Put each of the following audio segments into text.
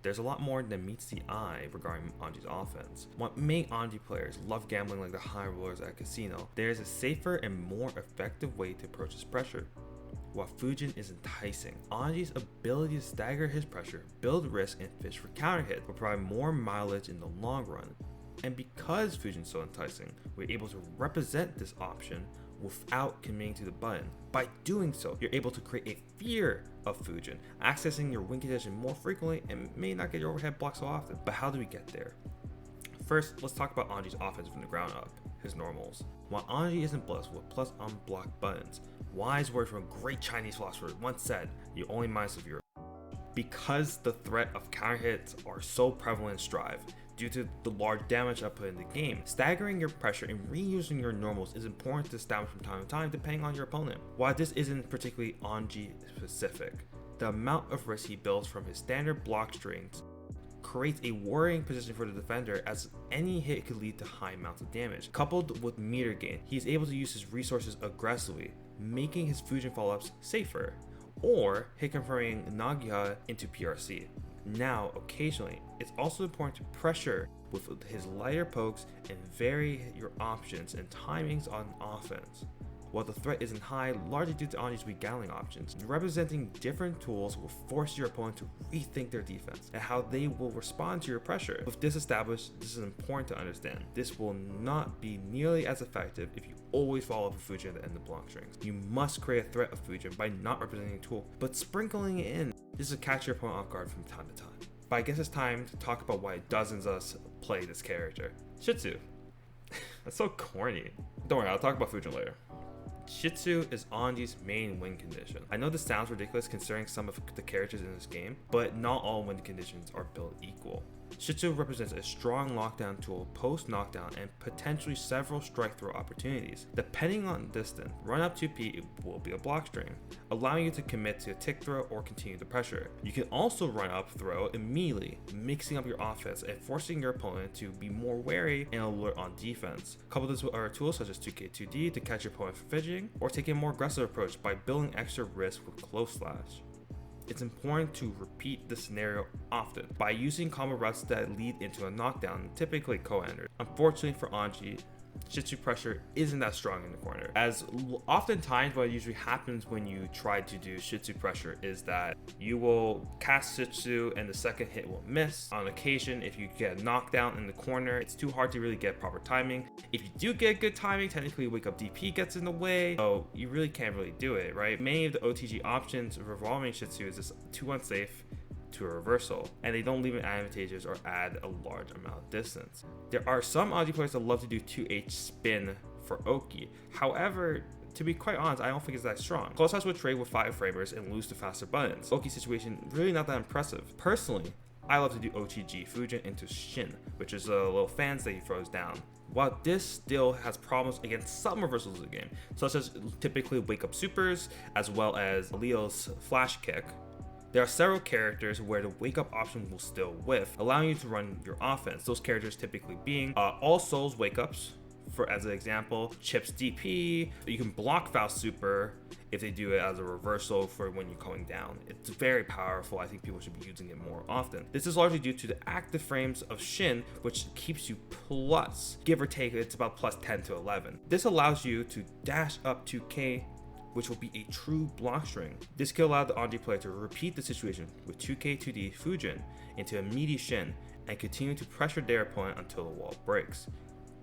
there's a lot more than meets the eye regarding Anji's offense. What made Anji players love gambling like the high rollers at a casino, there is a safer and more effective way to approach this pressure. While Fuujin is enticing, Anji's ability to stagger his pressure, build risk, and fish for counter hits will provide more mileage in the long run. And because Fuujin's so enticing, we're able to represent this option without committing to the button. By doing so, you're able to create a fear of Fuujin, accessing your win condition more frequently and may not get your overhead blocked so often. But how do we get there? First, let's talk about Anji's offense from the ground up, his normals. While Anji isn't blessed with plus unblocked buttons, wise word from a great Chinese philosopher once said, you only minus if you're. Because the threat of counter hits are so prevalent in Strive, due to the large damage output in the game, staggering your pressure and reusing your normals is important to establish from time to time depending on your opponent. While this isn't particularly Anji specific, the amount of risk he builds from his standard block strings creates a worrying position for the defender, as any hit could lead to high amounts of damage. Coupled with meter gain, he is able to use his resources aggressively, making his Fuujin follow-ups safer, or hit converting Nagiha into PRC. Now, occasionally, it's also important to pressure with his lighter pokes and vary your options and timings on offense. While the threat isn't high, largely due to Anji's weak gambling options, representing different tools will force your opponent to rethink their defense and how they will respond to your pressure. With this established, this is important to understand. This will not be nearly as effective if you always follow up with Fuujin at the end of block strings. You must create a threat of Fuujin by not representing a tool, but sprinkling it in. This will catch your opponent off guard from time to time. But I guess it's time to talk about why dozens of us play this character. Shih Tzu. That's so corny. Don't worry, I'll talk about Fuujin later. Shih Tzu is Anji's main win condition. I know this sounds ridiculous considering some of the characters in this game, but not all win conditions are built equal. Shih Tzu represents a strong lockdown tool post-knockdown and potentially several strike throw opportunities. Depending on distance, run up 2p will be a block string, allowing you to commit to a tick throw or continue the pressure. You can also run up throw immediately, mixing up your offense and forcing your opponent to be more wary and alert on defense. Couple this with other tools such as 2k2d to catch your opponent fidgeting, or take a more aggressive approach by building extra risk with close slash. It's important to repeat the scenario often by using combo routes that lead into a knockdown, typically co-enders. Unfortunately for Anji, Shih Tzu pressure isn't that strong in the corner, as oftentimes what usually happens when you try to do Shih Tzu pressure is that you will cast Shih Tzu and the second hit will miss. On occasion, if you get a knockdown in the corner, it's too hard to really get proper timing. If you do get good timing, technically wake up DP gets in the way, so you really can't really do it, right? Many of the OTG options revolving Shih Tzu is just too unsafe to a reversal, and they don't leave it advantageous or add a large amount of distance. There are some Anji players that love to do 2H spin for Oki. However, to be quite honest, I don't think it's that strong. Close House would trade with 5 framers and lose to faster buttons. Oki's situation really not that impressive. Personally, I love to do OTG Fuujin into Shin, which is a little fans that he throws down. While this still has problems against some reversals of the game, such as typically wake up supers, as well as Leo's flash kick, there are several characters where the wake up option will still whiff, allowing you to run your offense. Those characters typically being All Souls wake ups, for as an example, Chip's DP. You can block Faust Super if they do it as a reversal for when you're going down. It's very powerful. I think people should be using it more often. This is largely due to the active frames of Shin, which keeps you plus, give or take, it's about plus 10 to 11. This allows you to dash up 2k, which will be a true block string. This could allow the Anji player to repeat the situation with 2k2d Fuujin into a meaty Shin and continue to pressure their opponent until the wall breaks.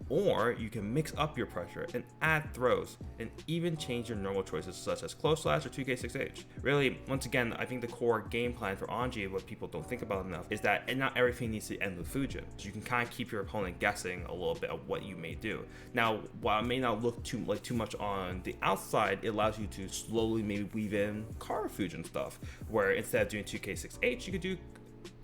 Or you can mix up your pressure and add throws and even change your normal choices such as close slash or 2k6h. Really, once again, I think the core game plan for Anji, what people don't think about enough, is that not everything needs to end with Fuujin. So you can kind of keep your opponent guessing a little bit of what you may do. Now, while it may not look too much on the outside, it allows you to slowly maybe weave in car Fuujin stuff, where instead of doing 2k6h, you could do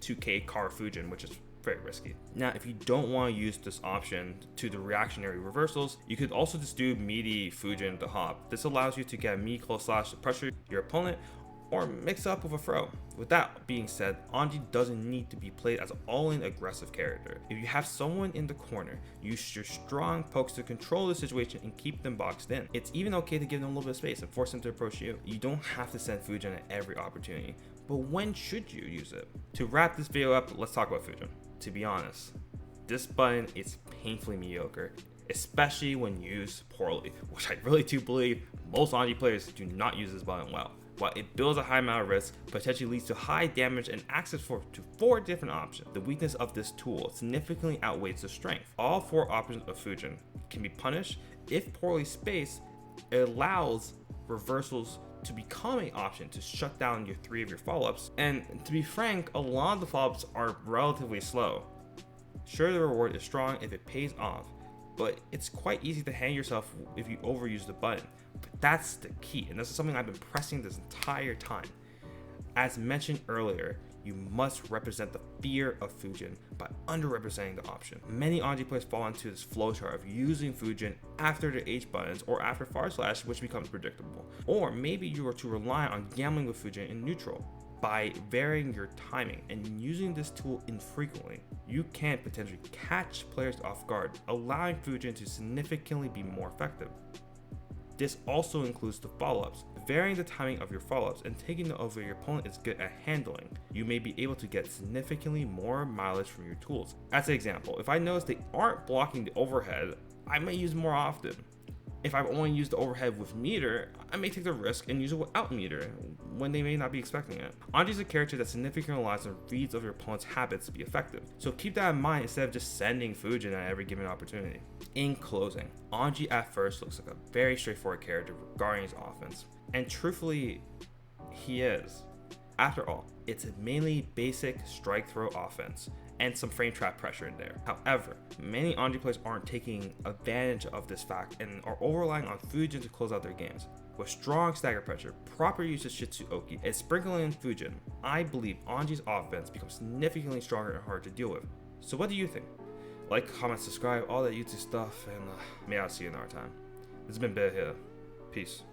2k car Fuujin, which is very risky. Now, if you don't want to use this option to the reactionary reversals, you could also just do meaty Fuujin to hop. This allows you to get meaty close slash to pressure your opponent or mix up with a throw. With that being said, Anji doesn't need to be played as an all-in aggressive character. If you have someone in the corner, use your strong pokes to control the situation and keep them boxed in. It's even okay to give them a little bit of space and force them to approach you. You don't have to send Fuujin at every opportunity, but when should you use it? To wrap this video up, let's talk about Fuujin. To be honest, this button is painfully mediocre, especially when used poorly, which I really do believe most Anji players do not use this button well. While it builds a high amount of risk, potentially leads to high damage and access to 4 different options, the weakness of this tool significantly outweighs the strength. All 4 options of Fuujin can be punished. If poorly spaced, it allows reversals to become an option to shut down your 3 of your follow-ups. And to be frank, a lot of the follow-ups are relatively slow. Sure, the reward is strong if it pays off, but it's quite easy to hang yourself if you overuse the button. But that's the key, and this is something I've been pressing this entire time. As mentioned earlier, you must represent the fear of Fuujin by underrepresenting the option. Many Anji players fall into this flowchart of using Fuujin after the H buttons or after forward slash, which becomes predictable. Or maybe you are to rely on gambling with Fuujin in neutral. By varying your timing and using this tool infrequently, you can potentially catch players off guard, allowing Fuujin to significantly be more effective. This also includes the follow-ups. Varying the timing of your follow-ups and taking note of what your opponent is good at handling, you may be able to get significantly more mileage from your tools. As an example, if I notice they aren't blocking the overhead, I may use more often. If I've only used the overhead with meter, I may take the risk and use it without meter, when they may not be expecting it. Anji is a character that significantly relies on reads of your opponent's habits to be effective, so keep that in mind instead of just sending Fuujin at every given opportunity. In closing, Anji at first looks like a very straightforward character regarding his offense, and truthfully, he is. After all, it's a mainly basic strike throw offense, and some frame trap pressure in there. However, many Anji players aren't taking advantage of this fact and are over-relying on Fuujin to close out their games. With strong stagger pressure, proper use of Shitsuoki, and sprinkling in Fuujin, I believe Anji's offense becomes significantly stronger and harder to deal with. So what do you think? Like, comment, subscribe, all that YouTube stuff, and may I'll see you another time. This has been Bear here. Peace.